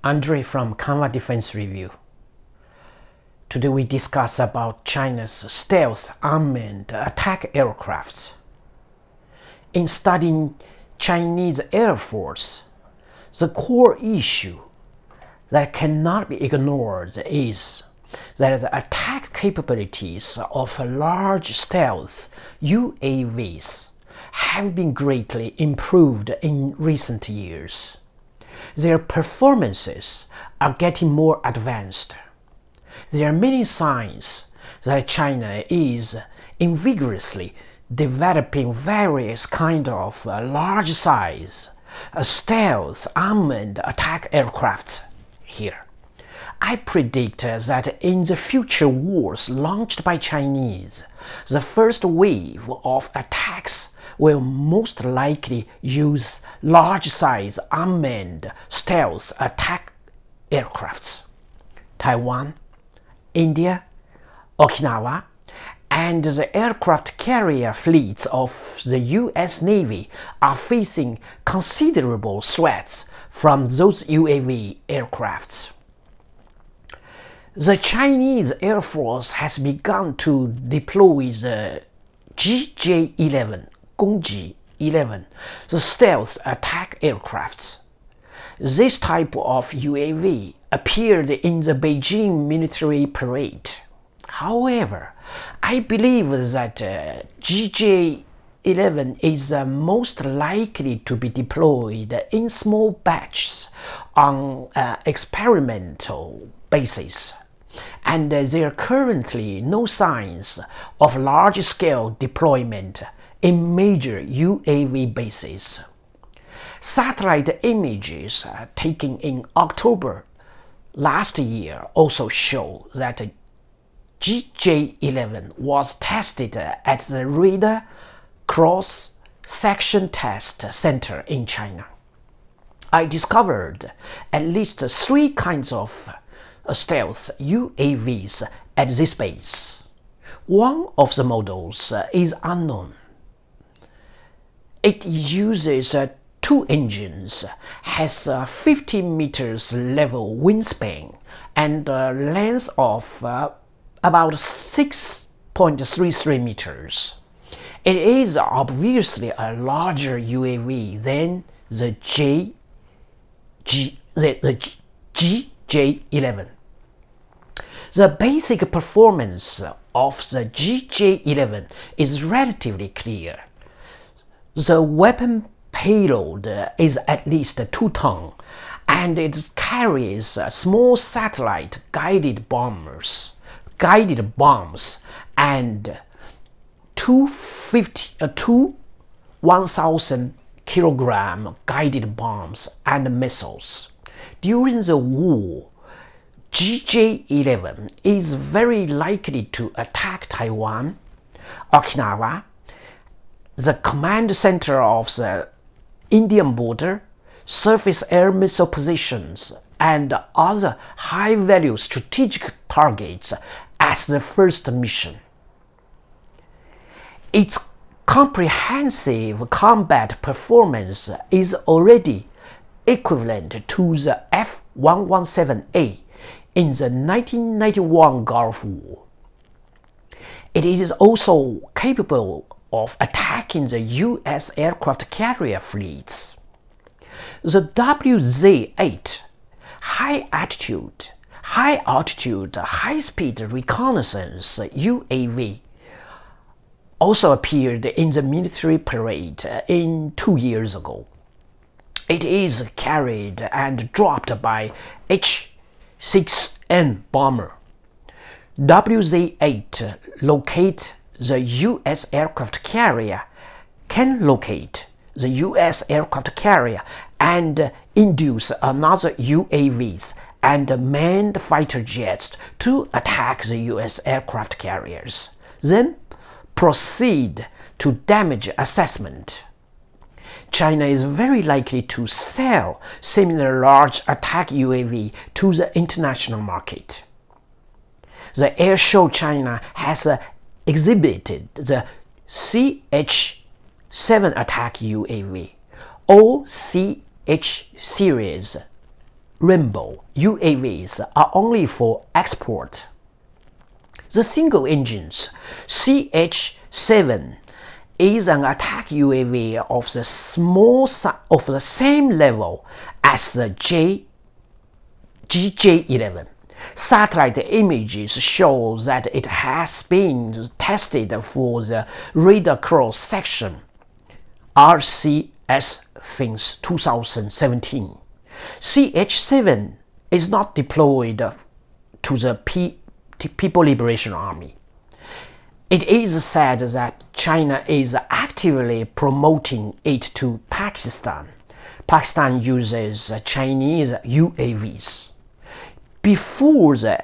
Andrei from Canva Defense Review. Today we discuss about China's stealth unmanned attack aircrafts. In studying Chinese Air Force, the core issue that cannot be ignored is that the attack capabilities of large stealth UAVs have been greatly improved in recent years. Their performances are getting more advanced. There are many signs that China is vigorously developing various kinds of large-size, stealth unmanned attack aircraft here. I predict that in the future wars launched by Chinese, the first wave of attacks will most likely use large-size unmanned stealth attack aircrafts. Taiwan, India, Okinawa, and the aircraft carrier fleets of the US Navy are facing considerable threats from those UAV aircrafts. The Chinese Air Force has begun to deploy the GJ-11, Gongji-11, the stealth attack aircrafts. This type of UAV appeared in the Beijing military parade. However, I believe that GJ-11 is most likely to be deployed in small batches on experimental basis, and there are currently no signs of large-scale deployment in major UAV bases. Satellite images taken in October last year also show that GJ-11 was tested at the Radar Cross-Section Test Center in China. I discovered at least 3 kinds of stealth UAVs at this base. One of the models is unknown. It uses 2 engines, has 50 meters level wingspan, and a length of about 6.33 meters. It is obviously a larger UAV than the GJ-11. The basic performance of the GJ-11 is relatively clear. The weapon payload is at least 2 tons, and it carries small satellite guided bombs and two 1,000 kilogram guided bombs and missiles. During the war, GJ-11 is very likely to attack Taiwan, Okinawa, the command center of the Indian border, surface air missile positions, and other high-value strategic targets as the first mission. Its comprehensive combat performance is already equivalent to the F-117A in the 1991 Gulf War. It is also capable of attacking the US aircraft carrier fleets. The WZ-8 high-altitude, high-speed reconnaissance UAV also appeared in the military parade 2 years ago. It is carried and dropped by H-6N bomber. WZ-8 can locate the US aircraft carrier and induce another UAVs and manned fighter jets to attack the US aircraft carriers, then proceed to damage assessment. China is very likely to sell similar large attack UAV to the international market. The air show China has exhibited the CH-7 attack UAV, or CH series Rainbow UAVs are only for export. The single engines CH-7 is an attack UAV of the same level as the GJ-11. Satellite images show that it has been tested for the radar cross-section RCS since 2017. CH-7 is not deployed to the People Liberation Army. It is said that China is actively promoting it to Pakistan. Pakistan uses Chinese UAVs. Before the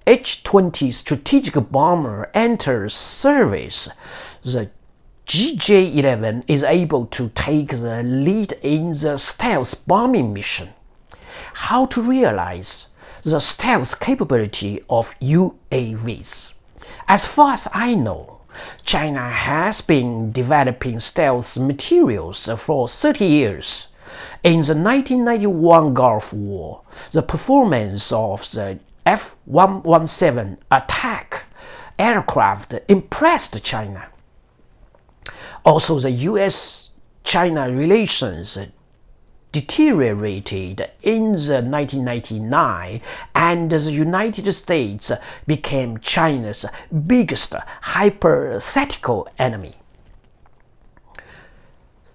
H-20 strategic bomber enters service, the GJ-11 is able to take the lead in the stealth bombing mission. How to realize the stealth capability of UAVs? As far as I know, China has been developing stealth materials for 30 years. In the 1991 Gulf War, the performance of the F-117 attack aircraft impressed China. Also, the US-China relations deteriorated in the 1999, and the United States became China's biggest hypothetical enemy.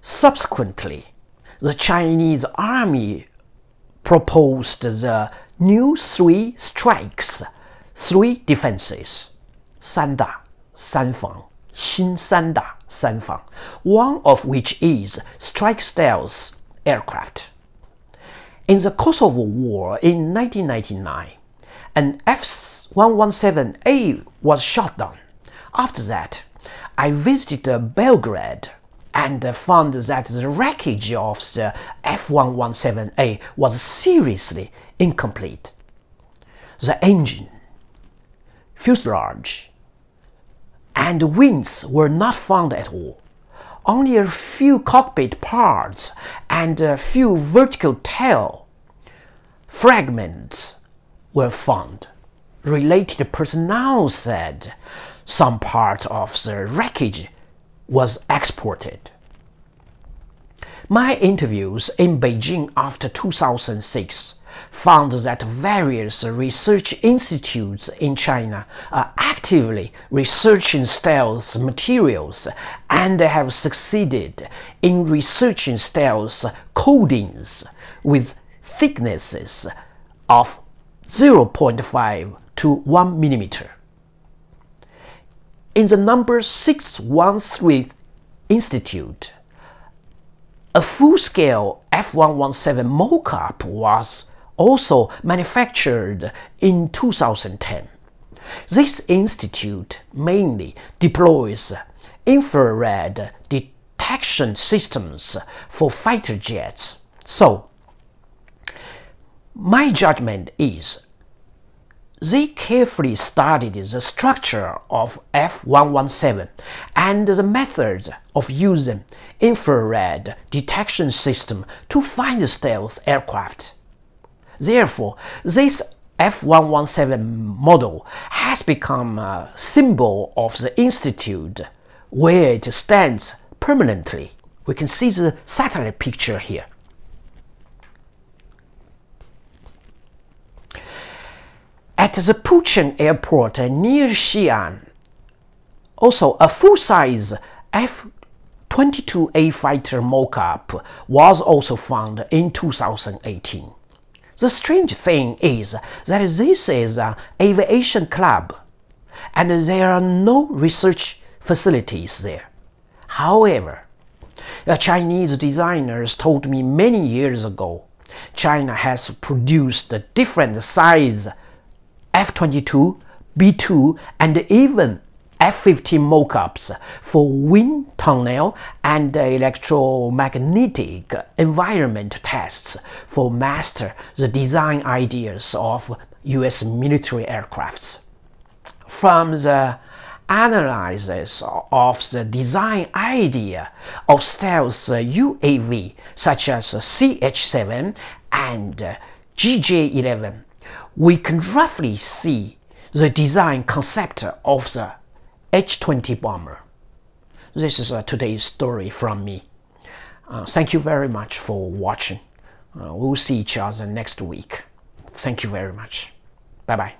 Subsequently, the Chinese army proposed the new 3 strikes, 3 defenses, 三打三防, 新三打三防, one of which is strike stealth aircraft. In the Kosovo War in 1999, an F-117A was shot down. After that, I visited Belgrade and found that the wreckage of the F-117A was seriously incomplete. The engine, fuselage, and wings were not found at all. Only a few cockpit parts and a few vertical tail fragments were found. Related personnel said some part of the wreckage was exported. My interviews in Beijing after 2006 found that various research institutes in China are actively researching stealth materials and have succeeded in researching stealth coatings with thicknesses of 0.5 to 1 millimeter. In the number 613 Institute, a full-scale F-117 mock-up was also manufactured in 2010. This institute mainly deploys infrared detection systems for fighter jets. So, my judgment is they carefully studied the structure of F-117 and the method of using infrared detection system to find stealth aircraft. Therefore, this F-117 model has become a symbol of the institute where it stands permanently. We can see the satellite picture here. At the Pucheng airport near Xi'an, also a full-size F-22A fighter mock-up was also found in 2018. The strange thing is that this is an aviation club, and there are no research facilities there. However, the Chinese designers told me many years ago, China has produced different size F-22, B-2, and even F-15 mock-ups for wind tunnel and electromagnetic environment tests for master the design ideas of US military aircrafts. From the analysis of the design idea of stealth UAV such as CH-7 and GJ11, we can roughly see the design concept of the H-20 bomber. This is today's story from me. Thank you very much for watching. We'll see each other next week. Thank you very much. Bye-bye.